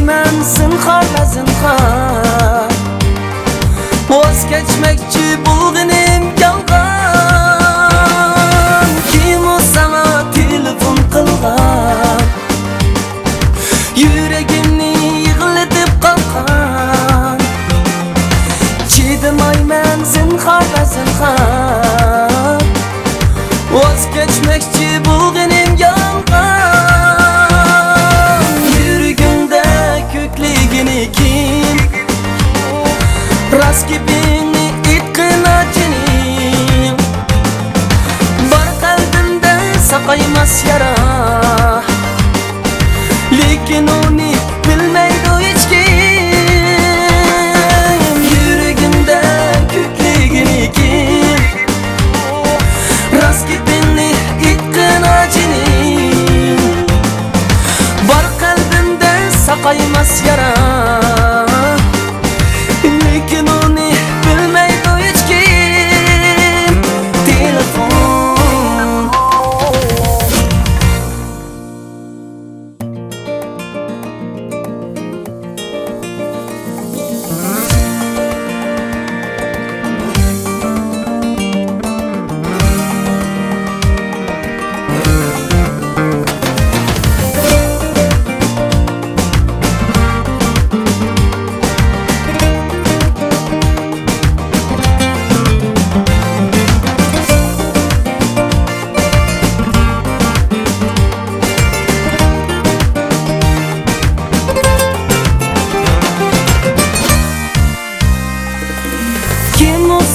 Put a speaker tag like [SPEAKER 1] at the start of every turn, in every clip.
[SPEAKER 1] Demayman zinhorla zinhor, voz kechmoqchi bo'lganim yolg'on. Kim o sana telefon qilgan, yuragimni yig'latib qolgan. Demayman zinhorla zinhor, voz kechmoqchi bo'lganim yolg'on. Yuragimda ko'kligini kim, rost gapingni aytgin achinim. Bor qalbimda saqaymas yara, lekin uni bilmaydi hech kim. Yuragimda ko'kligini kim, rost gapingni aytgin achinim. Bor qalbimda saqaymas yara, lekin uni bilmaydi hech kim. Telefon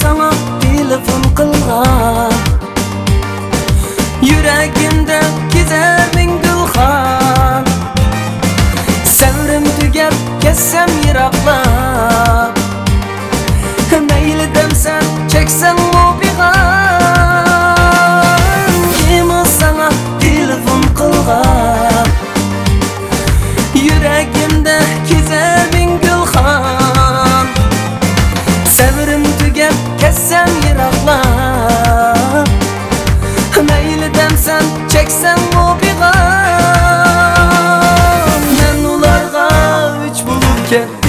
[SPEAKER 1] sana telefon qilgan, yuragimda kezar ming gulxan. Savrim tugab ketsam yiroqlab, mayli damsan cheksam mubigan. Kim o sana telefon qilgan, yuragimda kezar ming gulxan. Savrim tugab ketsam yiroqlab, mayli damsan cheksam mubigan. Men ularga uch bo'lib ketdim.